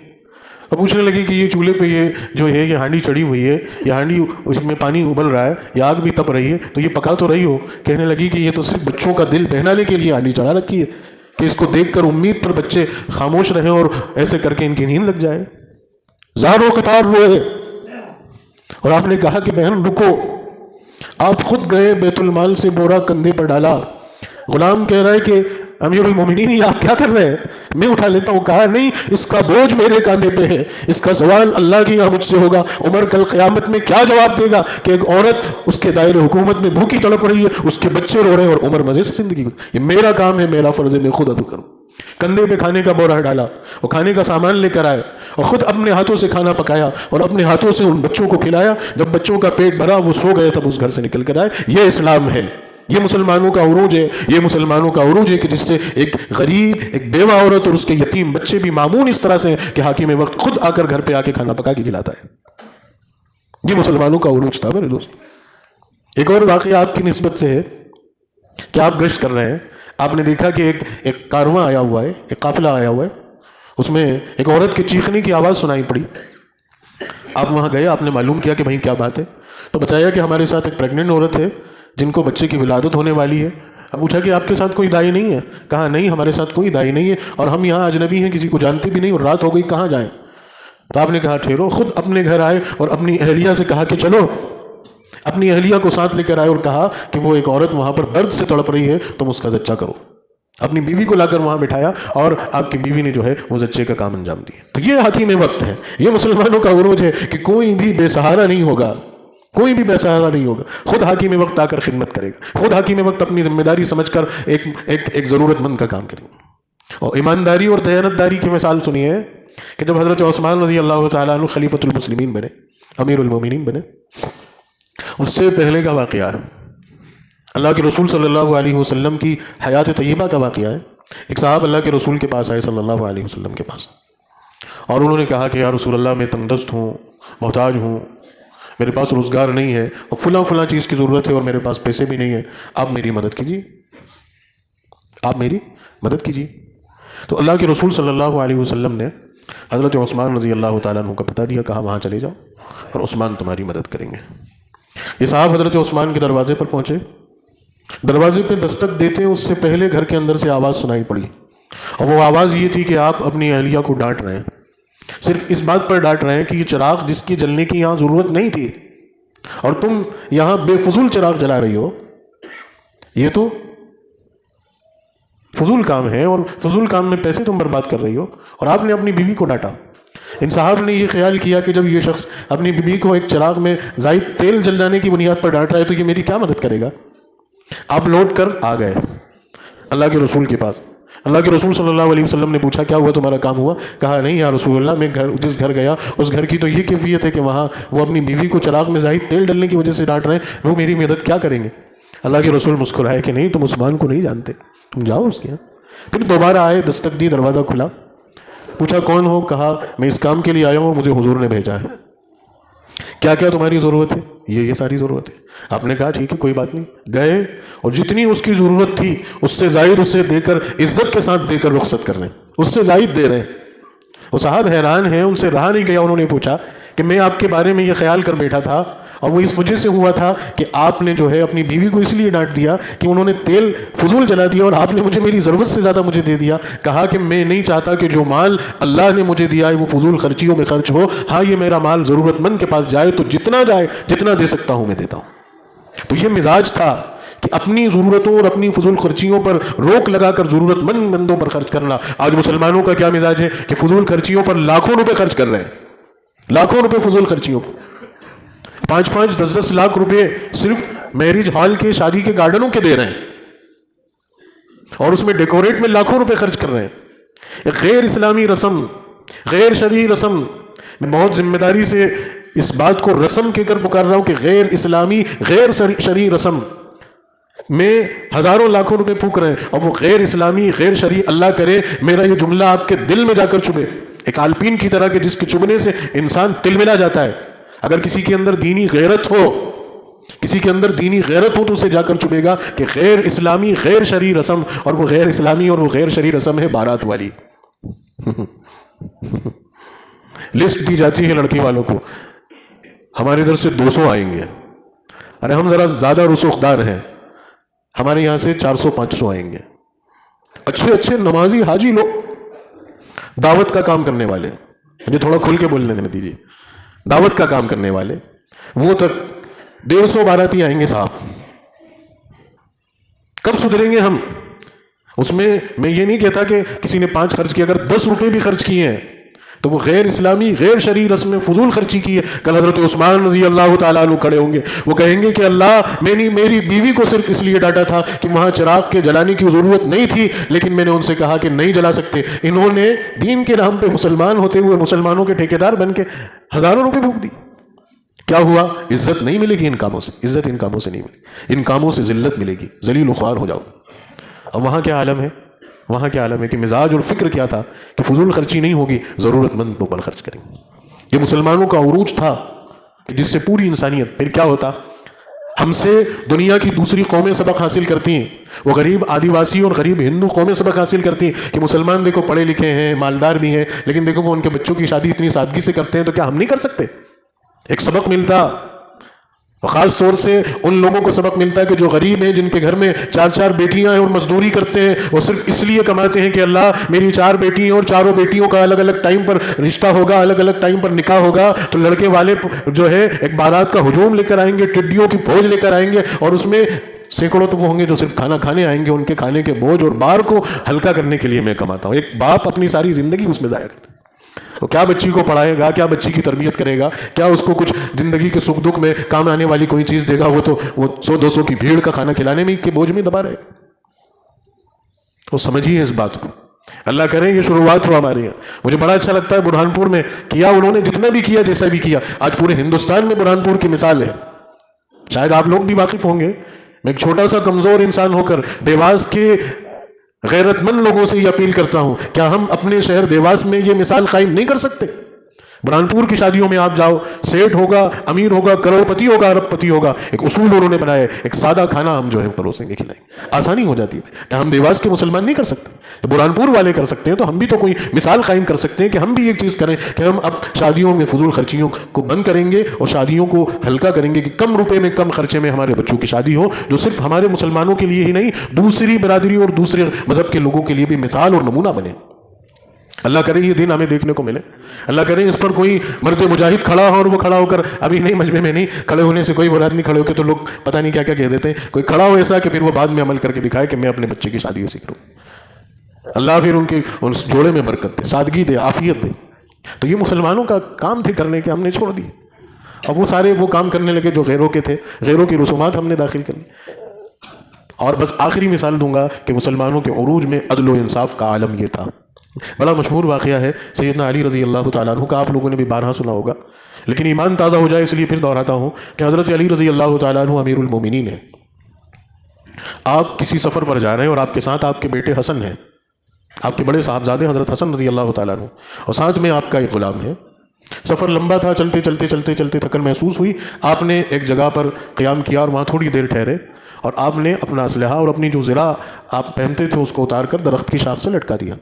اب پوچھنے لگی کہ یہ چولہے پہ یہ جو ہے یہ ہانڈی چڑھی ہوئی ہے، یہ ہانڈی اس میں پانی ابل رہا ہے، یہ آگ بھی تپ رہی ہے، تو یہ پکا تو رہی ہو؟ کہنے لگی کہ یہ تو صرف بچوں کا دل بہلانے کے لیے ہانڈی چڑھا رکھی ہے کہ اس کو دیکھ کر امید پر بچے خاموش رہیں اور ایسے کر کے ان کی نیند لگ جائے۔ زاروں قطار روئے اور آپ نے کہا کہ بہن رکو، آپ خود گئے بیت المال سے بورا کندھے پر ڈالا۔ غلام کہہ رہا ہے کہ امیر المومنین یہ آپ کیا کر رہے ہیں؟ میں اٹھا لیتا ہوں۔ کہا نہیں، اس کا بوجھ میرے کاندھے پہ ہے، اس کا سوال اللہ کی یہاں مجھ سے ہوگا۔ عمر کل قیامت میں کیا جواب دے گا کہ ایک عورت اس کے دائرے حکومت میں بھوکی تڑپ رہی ہے، اس کے بچے رو رہے ہیں اور عمر مزے سے زندگی گزار۔ یہ میرا کام ہے، میرا فرض ہے، میں خود ادا کروں۔ کندھے پہ کھانے کا بورا ڈالا اور کھانے کا سامان لے کر آئے اور خود اپنے ہاتھوں سے کھانا پکایا اور اپنے ہاتھوں سے ان بچوں کو کھلایا۔ جب بچوں کا پیٹ بھرا، وہ سو گئے، تب اس گھر سے نکل کر آئے۔ یہ اسلام ہے، یہ مسلمانوں کا عروج ہے، یہ مسلمانوں کا عروج ہے کہ جس سے ایک غریب، ایک بیوہ عورت اور اس کے یتیم بچے بھی معمون اس طرح سے کہ حاکم وقت خود آ کر گھر پہ آ کے کھانا پکا کے کھلاتا ہے۔ یہ مسلمانوں کا عروج تھا میرے دوست۔ ایک اور واقعہ آپ کی نسبت سے ہے کہ آپ گشت کر رہے ہیں، آپ نے دیکھا کہ ایک کارواں آیا ہوا ہے، ایک قافلہ آیا ہوا ہے، اس میں ایک عورت کے چیخنے کی آواز سنائی پڑی۔ آپ وہاں گئے، آپ نے معلوم کیا کہ بھائی کیا بات ہے؟ تو بتایا کہ ہمارے ساتھ ایک پریگننٹ عورت ہے جن کو بچے کی ولادت ہونے والی ہے۔ اب پوچھا کہ آپ کے ساتھ کوئی دائی نہیں ہے؟ کہا نہیں، ہمارے ساتھ کوئی دائی نہیں ہے اور ہم یہاں اجنبی ہیں، کسی کو جانتے بھی نہیں اور رات ہو گئی، کہاں جائیں؟ تو آپ نے کہا ٹھہرو، خود اپنے گھر آئے اور اپنی اہلیہ سے کہا کہ چلو، اپنی اہلیہ کو ساتھ لے کر آئے اور کہا کہ وہ ایک عورت وہاں پر درد سے تڑپ رہی ہے، تم اس کا زچہ کرو۔ اپنی بیوی کو لا کر وہاں بٹھایا اور آپ کی بیوی نے جو ہے وہ زچے کا کام انجام دیا۔ تو یہ حکیم وقت ہے، یہ مسلمانوں کا عروج ہے کہ کوئی بھی بے سہارا نہیں ہوگا، کوئی بھی بے سہارا نہیں ہوگا، خود حکیم وقت آ کر خدمت کرے گا، خود حکیم وقت اپنی ذمہ داری سمجھ کر ایک ضرورت مند کا کام کرے گا۔ اور ایمانداری اور دیانتداری کی مثال سنیے کہ جب حضرت عثمان رضی اللہ تعالیٰ عنہ خلیفۃ المسلمین بنے، امیر المومنین بنے، اس سے پہلے کا واقعہ ہے، اللہ کے رسول صلی اللہ علیہ وسلم کی حیات طیبہ کا واقعہ ہے۔ ایک صاحب اللہ کے رسول کے پاس آئے صلی اللہ علیہ وسلم کے پاس، اور انہوں نے کہا کہ یا رسول اللہ، میں تنگ دست ہوں، محتاج ہوں، میرے پاس روزگار نہیں ہے اور فلاں چیز کی ضرورت ہے اور میرے پاس پیسے بھی نہیں ہیں، آپ میری مدد کیجیے، آپ میری مدد کیجیے۔ تو اللہ کے رسول صلی اللہ علیہ وسلم نے حضرت عثمان رضی اللہ تعالیٰ عنہ کا بتا دیا، کہا وہاں چلے جاؤ اور عثمان تمہاری مدد کریں گے۔ یہ صاحب حضرت عثمان کے دروازے پر پہنچے، دروازے پہ دستک دیتے اس سے پہلے گھر کے اندر سے آواز سنائی پڑی، اور وہ آواز یہ تھی کہ آپ اپنی اہلیہ کو ڈانٹ رہے ہیں، صرف اس بات پر ڈانٹ رہے ہیں کہ یہ چراغ جس کی جلنے کی یہاں ضرورت نہیں تھی اور تم یہاں بے فضول چراغ جلا رہی ہو، یہ تو فضول کام ہے اور فضول کام میں پیسے تم برباد کر رہی ہو، اور آپ نے اپنی بیوی کو ڈانٹا۔ ان صاحب نے یہ خیال کیا کہ جب یہ شخص اپنی بیوی کو ایک چراغ میں زائد تیل جل جانے کی بنیاد پر ڈانٹ رہا ہے تو یہ میری کیا مدد کرے گا؟ آپ لوٹ کر آ گئے اللہ کے رسول کے پاس۔ اللہ کے رسول صلی اللہ علیہ وسلم نے پوچھا کیا ہوا، تمہارا کام ہوا؟ کہا نہیں یا رسول اللہ، میں جس گھر گیا اس گھر کی تو یہ کیفیت ہے کہ وہاں وہ اپنی بیوی کو چراغ میں زائد تیل ڈلنے کی وجہ سے ڈانٹ رہے ہیں، وہ میری مدد کیا کریں گے؟ اللہ کے رسول مسکرائے کہ نہیں، تم عثمان کو نہیں جانتے، تم جاؤ اس کے یہاں۔ پھر دوبارہ آئے، دستک دی، دروازہ کھلا، پوچھا کون ہو؟ کہا میں اس کام کے لیے آیا ہوں اور مجھے حضور نے بھیجا ہے۔ کیا کیا تمہاری ضرورت ہے؟ یہ ساری ضرورت ہے۔ آپ نے کہا ٹھیک ہے کوئی بات نہیں، گئے اور جتنی اس کی ضرورت تھی اس سے زائد اسے دے کر، عزت کے ساتھ دے کر رخصت کر رہے ہیں، اس سے زائد دے رہے ہیں۔ وہ صاحب حیران ہیں، ان سے رہا نہیں گیا، انہوں نے پوچھا کہ میں آپ کے بارے میں یہ خیال کر بیٹھا تھا اور وہ اس وجہ سے ہوا تھا کہ آپ نے جو ہے اپنی بیوی کو اس لیے ڈانٹ دیا کہ انہوں نے تیل فضول جلا دیا اور آپ نے مجھے میری ضرورت سے زیادہ مجھے دے دیا۔ کہا کہ میں نہیں چاہتا کہ جو مال اللہ نے مجھے دیا ہے وہ فضول خرچیوں میں خرچ ہو، ہاں یہ میرا مال ضرورت مند کے پاس جائے تو جتنا جائے، جتنا دے سکتا ہوں میں دیتا ہوں۔ تو یہ مزاج تھا کہ اپنی ضرورتوں اور اپنی فضول خرچیوں پر روک لگا کر ضرورت مند بندوں پر خرچ کرنا۔ آج مسلمانوں کا کیا مزاج ہے کہ فضول خرچیوں پر لاکھوں روپے خرچ کر رہے ہیں، لاکھوں روپے فضول خرچیوں پر، 5-5 10-10 لاکھ روپے صرف میرج ہال کے، شادی کے گارڈنوں کے دے رہے ہیں اور اس میں ڈیکوریٹ میں لاکھوں روپے خرچ کر رہے ہیں۔ ایک غیر اسلامی رسم، غیر شرعی رسم، میں بہت ذمہ داری سے اس بات کو رسم کہہ کر پکار رہا ہوں کہ غیر اسلامی، غیر شرعی رسم میں ہزاروں لاکھوں روپے پھونک رہے ہیں، اور وہ غیر اسلامی، غیر شرعی، اللہ کرے میرا یہ جملہ آپ کے دل میں جا کر چبھے، ایک آلپین کی طرح کہ جس کے چبھنے سے انسان تلملا جاتا ہے، اگر کسی کے اندر دینی غیرت ہو، کسی کے اندر دینی غیرت ہو تو اسے جا کر چبھے گا کہ غیر اسلامی غیر شرعی رسم، اور وہ غیر اسلامی اور وہ غیر شرعی رسم ہے بارات والی. لسٹ دی جاتی ہے لڑکی والوں کو، ہمارے ادھر سے 200 آئیں گے. ارے ہم ذرا زیادہ رسوخدار ہیں، ہمارے یہاں سے 400-500 آئیں گے. اچھے اچھے نمازی حاجی لوگ، دعوت کا کام کرنے والے، مجھے تھوڑا کھل کے بولنے دیجیے، دعوت کا کام کرنے والے، وہ تک 150 باراتی آئیں گے صاحب. کب سدھریں گے ہم؟ اس میں یہ نہیں کہتا کہ کسی نے 5 خرچ کیا، اگر 10 روپے بھی خرچ کیے ہیں تو وہ غیر اسلامی غیر شرعی رسم میں فضول خرچی کی ہے. کل حضرت عثمان رضی اللہ تعالیٰ عنہ کھڑے ہوں گے، وہ کہیں گے کہ اللہ میں نے میری بیوی کو صرف اس لیے ڈانٹا تھا کہ وہاں چراغ کے جلانے کی ضرورت نہیں تھی، لیکن میں نے ان سے کہا کہ نہیں جلا سکتے. انہوں نے دین کے نام پہ مسلمان ہوتے ہوئے مسلمانوں کے ٹھیکیدار بن کے ہزاروں روپے پھونک دی. کیا ہوا؟ عزت نہیں ملے گی ان کاموں سے، عزت ان کاموں سے نہیں ملے گی، ان کاموں سے ذلت ملے گی، ذلیل و خوار ہو جاؤ. اور وہاں کیا عالم ہے، وہاں کیا عالم ہے کہ مزاج اور فکر کیا تھا کہ فضول خرچی نہیں ہوگی، ضرورت مند پر خرچ کریں گے. یہ مسلمانوں کا عروج تھا جس سے پوری انسانیت، پھر کیا ہوتا، ہم سے دنیا کی دوسری قومیں سبق حاصل کرتی ہیں، وہ غریب آدیواسی اور غریب ہندو قومیں سبق حاصل کرتی ہیں کہ مسلمان دیکھو پڑھے لکھے ہیں، مالدار بھی ہیں، لیکن دیکھو وہ ان کے بچوں کی شادی اتنی سادگی سے کرتے ہیں، تو کیا ہم نہیں کر سکتے؟ ایک سبق ملتا. خاص طور سے ان لوگوں کو سبق ملتا ہے کہ جو غریب ہیں، جن کے گھر میں 4 بیٹیاں ہیں اور مزدوری کرتے ہیں، وہ صرف اس لیے کماتے ہیں کہ اللہ میری 4 بیٹی ہیں اور چاروں بیٹیوں کا الگ الگ ٹائم پر رشتہ ہوگا، الگ الگ ٹائم پر نکاح ہوگا، تو لڑکے والے جو ہے ایک بارات کا ہجوم لے کر آئیں گے، ٹڈیوں کی فوج لے کر آئیں گے، اور اس میں سینکڑوں تو وہ ہوں گے جو صرف کھانا کھانے آئیں گے. ان کے کھانے کے بوجھ اور بار کو ہلکا کرنے کے لیے میں کماتا ہوں. ایک باپ اپنی ساری زندگی اس میں ضائع کرتا ہے. وہ کیا بچی کو پڑھائے گا، کیا بچی کی تربیت کرے گا، کیا اس کو کچھ زندگی کے سکھ دکھ میں کام آنے والی کوئی چیز دے گا؟ وہ تو وہ 100-200 کی بھیڑ کا کھانا کھلانے میں کے بوجھ میں دبا رہے گا. وہ سمجھیے اس بات کو. اللہ کرے یہ شروعات ہو ہمارے یہاں. مجھے بڑا اچھا لگتا ہے برہان پور میں کیا انہوں نے، جتنا بھی کیا جیسا بھی کیا، آج پورے ہندوستان میں برہان پور کی مثال ہے. شاید آپ لوگ بھی واقف ہوں گے. میں ایک چھوٹا سا کمزور انسان ہو کر دیواس کے غیرت مند لوگوں سے یہ اپیل کرتا ہوں، کیا ہم اپنے شہر دیواس میں یہ مثال قائم نہیں کر سکتے؟ برہان پور کی شادیوں میں آپ جاؤ، سیٹ ہوگا، امیر ہوگا، کروڑ پتی ہوگا، ارب پتی ہوگا، ایک اصول انہوں نے بنایا ہے، ایک سادہ کھانا ہم جو ہے پروسیں گے، کھلائیں گے. آسانی ہو جاتی ہے. کیا ہم دیواس کے مسلمان نہیں کر سکتے؟ برہان پور والے کر سکتے ہیں، تو ہم بھی تو کوئی مثال قائم کر سکتے ہیں کہ ہم بھی ایک چیز کریں کہ ہم اب شادیوں میں فضول خرچیوں کو بند کریں گے اور شادیوں کو ہلکا کریں گے، کہ کم روپے میں کم خرچے میں ہمارے بچوں کی شادی ہو، جو صرف ہمارے مسلمانوں کے لیے ہی نہیں، دوسری برادری اور دوسرے مذہب کے لوگوں کے لیے بھی مثال اور نمونہ بنے. اللہ کرے یہ دن ہمیں دیکھنے کو ملے. اللہ کرے اس پر کوئی مرد مجاہد کھڑا ہو، اور وہ کھڑا ہو کر ابھی نہیں، مجمع میں نہیں کھڑے ہونے سے کوئی مراد نہیں، کھڑے ہو کے تو لوگ پتہ نہیں کیا کیا کہہ دیتے ہیں. کوئی کھڑا ہو ایسا کہ پھر وہ بعد میں عمل کر کے دکھائے کہ میں اپنے بچے کی شادی اسی کروں. اللہ پھر ان کے اس جوڑے میں برکت دے، سادگی دے، عافیت دے. تو یہ مسلمانوں کا کام تھے کرنے کے، ہم نے چھوڑ دیے. اب وہ سارے وہ کام کرنے لگے جو غیروں کے تھے، غیروں کی رسومات ہم نے داخل کر لی. اور بس آخری مثال دوں گا کہ مسلمانوں کے عروج میں عدل و انصاف کا عالم یہ تھا. بڑا مشہور واقعہ ہے سیدنا علی رضی اللہ تعالیٰ عنہ کا، آپ لوگوں نے بھی بارہا سنا ہوگا، لیکن ایمان تازہ ہو جائے اس لیے پھر دہراتا ہوں کہ حضرت علی رضی اللہ تعالیٰ عنہ امیر المومنین ہیں. آپ کسی سفر پر جا رہے ہیں اور آپ کے ساتھ آپ کے بیٹے حسن ہیں، آپ کے بڑے صاحبزادے حضرت حسن رضی اللہ تعالیٰ عنہ، اور ساتھ میں آپ کا ایک غلام ہے. سفر لمبا تھا، چلتے چلتے چلتے چلتے تھکن محسوس ہوئی. آپ نے ایک جگہ پر قیام کیا اور وہاں تھوڑی دیر ٹھہرے، اور آپ نے اپنا اسلحہ اور اپنی جو زرہ آپ پہنتے تھے اس کو اتار کر درخت کی شاخ سے لٹکا دیا.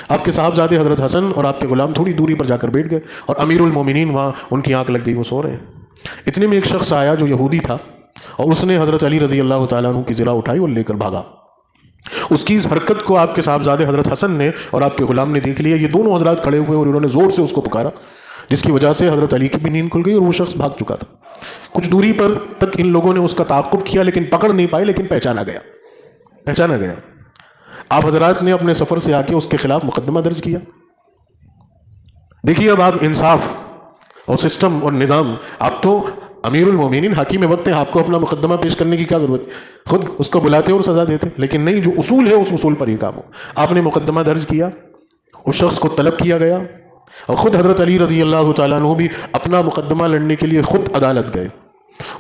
آپ کے صاحبزادے حضرت حسن اور آپ کے غلام تھوڑی دوری پر جا کر بیٹھ گئے، اور امیر المومنین وہاں ان کی آنکھ لگ گئی، وہ سو رہے ہیں. اتنے میں ایک شخص آیا جو یہودی تھا، اور اس نے حضرت علی رضی اللہ تعالیٰ عنہ کی زرہ اٹھائی اور لے کر بھاگا. اس کی اس حرکت کو آپ کے صاحبزادے حضرت حسن نے اور آپ کے غلام نے دیکھ لیا. یہ دونوں حضرات کھڑے ہوئے اور انہوں نے زور سے اس کو پکارا، جس کی وجہ سے حضرت علی کی بھی نیند کھل گئی اور وہ شخص بھاگ چکا تھا. کچھ دوری پر تک ان لوگوں نے اس کا تعاقب کیا، لیکن پکڑ نہیں پائے، لیکن پہچانا گیا. آپ حضرات نے اپنے سفر سے آ کے اس کے خلاف مقدمہ درج کیا. دیکھیے اب آپ انصاف اور سسٹم اور نظام، آپ تو امیر المومنین حاکم وقت ہیں، آپ کو اپنا مقدمہ پیش کرنے کی کیا ضرورت؟ خود اس کو بلاتے اور سزا دیتے، لیکن نہیں، جو اصول ہے اس اصول پر یہ کام ہو. آپ نے مقدمہ درج کیا، اس شخص کو طلب کیا گیا، اور خود حضرت علی رضی اللہ تعالیٰ عنہ بھی اپنا مقدمہ لڑنے کے لیے خود عدالت گئے.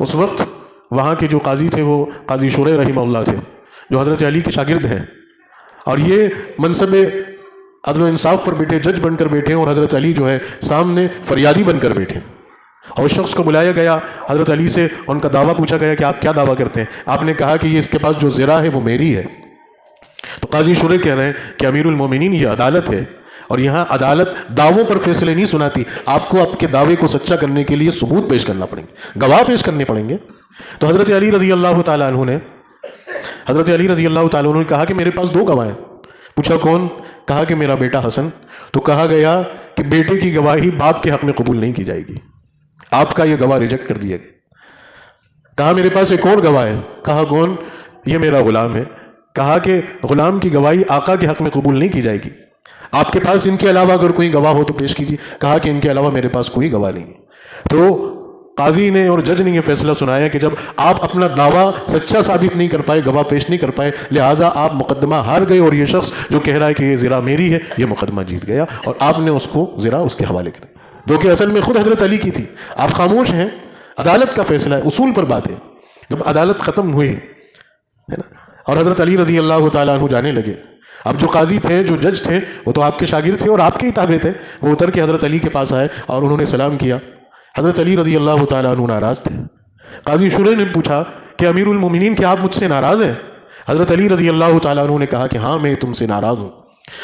اس وقت وہاں کے جو قاضی تھے وہ قاضی شریح رحمہ اللہ تھے، جو حضرت علی کے شاگرد ہیں، اور یہ منصب عدل و انصاف پر بیٹھے، جج بن کر بیٹھے، اور حضرت علی جو ہے سامنے فریادی بن کر بیٹھے. اور اس شخص کو بلایا گیا، حضرت علی سے ان کا دعویٰ پوچھا گیا کہ آپ کیا دعویٰ کرتے ہیں؟ آپ نے کہا کہ یہ اس کے پاس جو زرہ ہے وہ میری ہے۔ تو قاضی شریح کہہ رہے ہیں کہ امیر المومنین یہ عدالت ہے، اور یہاں عدالت دعووں پر فیصلے نہیں سناتی، آپ کو آپ کے دعوے کو سچا کرنے کے لیے ثبوت پیش کرنا پڑیں گے، گواہ پیش کرنے پڑیں گے۔ تو حضرت علی رضی اللہ تعالیٰ عنہ نے کہا کہ میرے پاس 2 گواہ ہیں۔ پوچھا کون؟ کہا کہ میرا بیٹا حسن۔ تو کہا گیا کہ بیٹے کی گواہی باپ کے حق میں قبول نہیں کی جائے گی، آپ کا یہ گواہ ریجیکٹ کر دیا گیا۔ کہا میرے پاس ایک اور گواہ ہے۔ کہا کون؟ یہ میرا غلام ہے۔ کہا کہ غلام کی گواہی آقا کے حق میں قبول نہیں کی جائے گی، آپ کے پاس ان کے علاوہ اگر کوئی گواہ ہو تو پیش کیجیے۔ کہا کہ ان کے علاوہ میرے پاس کوئی گواہ نہیں ہے۔ تو قاضی نے اور جج نے یہ فیصلہ سنایا کہ جب آپ اپنا دعویٰ سچا ثابت نہیں کر پائے، گواہ پیش نہیں کر پائے، لہٰذا آپ مقدمہ ہار گئے، اور یہ شخص جو کہہ رہا ہے کہ یہ زرہ میری ہے، یہ مقدمہ جیت گیا، اور آپ نے اس کو زرہ اس کے حوالے کر دیا، جو کہ اصل میں خود حضرت علی کی تھی۔ آپ خاموش ہیں، عدالت کا فیصلہ ہے، اصول پر بات ہے۔ جب عدالت ختم ہوئی ہے نا، اور حضرت علی رضی اللہ تعالیٰ عنہ جانے لگے، اب جو قاضی تھے، جو جج تھے، وہ تو آپ کے شاگرد تھے اور آپ کے ہی تابع تھے، وہ اتر کے حضرت علی کے پاس آئے اور انہوں نے سلام کیا۔ حضرت علی رضی اللہ تعالیٰ عنہ ناراض تھے۔ قاضی شریح نے پوچھا کہ امیر المومنین کیا آپ مجھ سے ناراض ہیں؟ حضرت علی رضی اللہ تعالیٰ عنہ نے کہا کہ ہاں میں تم سے ناراض ہوں۔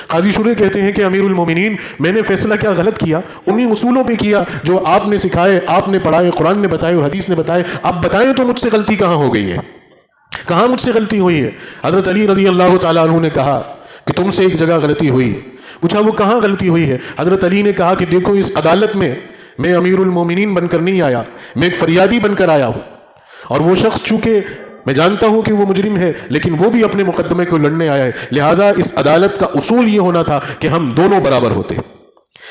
قاضی شریح کہتے ہیں کہ امیر المومنین میں نے فیصلہ کیا غلط کیا؟ انہی اصولوں پہ کیا جو آپ نے سکھائے، آپ نے پڑھائے، قرآن نے بتائے اور حدیث نے بتائے۔ آپ بتائیں تو مجھ سے غلطی کہاں ہو گئی ہے، کہاں مجھ سے غلطی ہوئی ہے؟ حضرت علی رضی اللہ تعالیٰ عنہ نے کہا کہ تم سے ایک جگہ غلطی ہوئی ہے۔ پوچھا وہ کہاں غلطی ہوئی ہے؟ حضرت علی نے کہا کہ دیکھو اس عدالت میں امیر المومنین بن کر نہیں آیا، میں ایک فریادی بن کر آیا ہوں، اور وہ شخص چونکہ میں جانتا ہوں کہ وہ مجرم ہے، لیکن وہ بھی اپنے مقدمے کو لڑنے آیا ہے، لہٰذا اس عدالت کا اصول یہ ہونا تھا کہ ہم دونوں برابر ہوتے،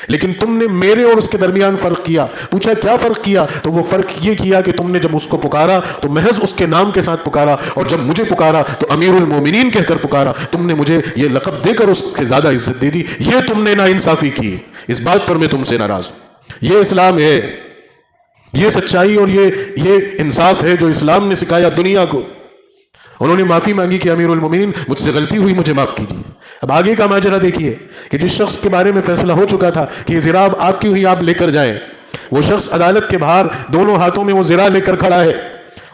لیکن تم نے میرے اور اس کے درمیان فرق کیا۔ پوچھا کیا فرق کیا؟ تو وہ فرق یہ کیا کہ تم نے جب اس کو پکارا تو محض اس کے نام کے ساتھ پکارا، اور جب مجھے پکارا تو امیر المومنین کہہ کر پکارا، تم نے مجھے یہ لقب دے کر اس سے زیادہ عزت دے دی، یہ تم نے ناانصافی کی، اس بات پر میں تم سے ناراض ہوں۔ یہ اسلام ہے، یہ سچائی اور یہ انصاف ہے جو اسلام نے سکھایا دنیا کو۔ انہوں نے معافی مانگی کہ امیر المومنین مجھ سے غلطی ہوئی، مجھے معاف کیجیے۔ اب آگے کا ماجرا دیکھیے کہ جس شخص کے بارے میں فیصلہ ہو چکا تھا کہ یہ زرہ آپ کی ہوئی، آپ لے کر جائیں، وہ شخص عدالت کے باہر دونوں ہاتھوں میں وہ زرہ لے کر کھڑا ہے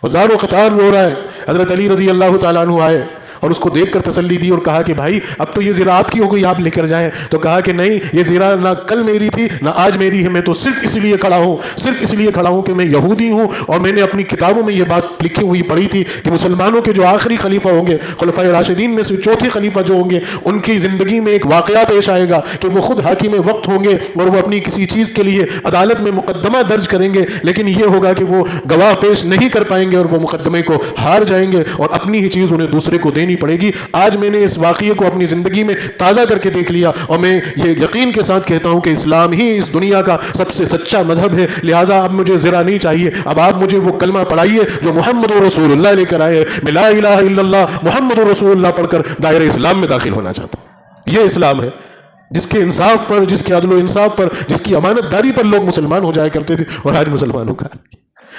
اور زار و قطار رو رہا ہے۔ حضرت علی رضی اللہ تعالیٰ عنہ آئے اور اس کو دیکھ کر تسلی دی اور کہا کہ بھائی اب تو یہ زرہ آپ کی ہو گئی، آپ لے کر جائیں۔ تو کہا کہ نہیں، یہ زرہ نہ کل میری تھی نہ آج میری ہے، میں تو صرف اس لیے کھڑا ہوں کہ میں یہودی ہوں، اور میں نے اپنی کتابوں میں یہ بات لکھی ہوئی پڑھی تھی کہ مسلمانوں کے جو آخری خلیفہ ہوں گے، خلفائے راشدین میں سے چوتھے خلیفہ جو ہوں گے، ان کی زندگی میں ایک واقعہ پیش آئے گا کہ وہ خود حاکم وقت ہوں گے اور وہ اپنی کسی چیز کے لیے عدالت میں مقدمہ درج کریں گے، لیکن یہ ہوگا کہ وہ گواہ پیش نہیں کر پائیں گے اور وہ مقدمے کو ہار جائیں گے اور اپنی ہی چیز انہیں دوسرے کو دینی پڑے گی۔ آج میں نے اس واقعے کو اپنی زندگی میں تازہ کر کے دیکھ لیا، اور میں یہ یقین کے ساتھ کہتا ہوں کہ اسلام ہی اس دنیا کا سب سے سچا مذہب ہے، لہٰذا اب مجھے زرہ نہیں چاہیے، اب آپ مجھے وہ کلمہ پڑھائیے جو محمد رسول اللہ لے کر آئے، میں لا الہ الا اللہ محمد رسول اللہ پڑھ کر دائرہ اسلام میں داخل ہونا چاہتا ہوں۔ یہ اسلام ہے جس کے انصاف پر، جس کے عدل و انصاف پر، جس کی امانت داری پر لوگ مسلمان ہو جایا کرتے تھے، اور آج مسلمانوں کا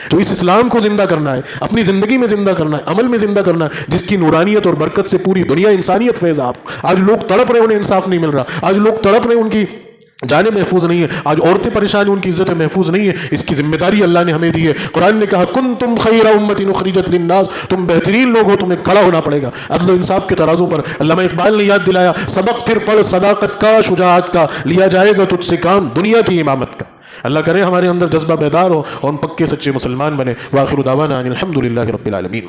تو اس اسلام کو زندہ کرنا ہے، اپنی زندگی میں زندہ کرنا ہے، عمل میں زندہ کرنا ہے، جس کی نورانیت اور برکت سے پوری دنیا انسانیت فیض آپ۔ آج لوگ تڑپ رہے، انہیں انصاف نہیں مل رہا، آج لوگ تڑپ رہے، ان کی جانیں محفوظ نہیں ہے، آج عورتیں پریشان ہیں، ان کی عزتیں محفوظ نہیں ہے۔ اس کی ذمہ داری اللہ نے ہمیں دی ہے۔ قرآن نے کہا کنتم خیر امۃ اخرجت للناس، تم بہترین لوگ ہو، تمہیں کھڑا ہونا پڑے گا عدل و انصاف کے ترازوں پر۔ علامہ اقبال نے یاد دلایا سبق پھر پڑھ صداقت کا، شجاعت کا، لیا جائے گا تجھ سے کام دنیا کی امامت کا۔ اللہ کرے ہمارے اندر جذبہ بیدار ہو اور ہم پکے سچے مسلمان بنے۔ وآخر دعوانا ان الحمد للہ رب العالمین۔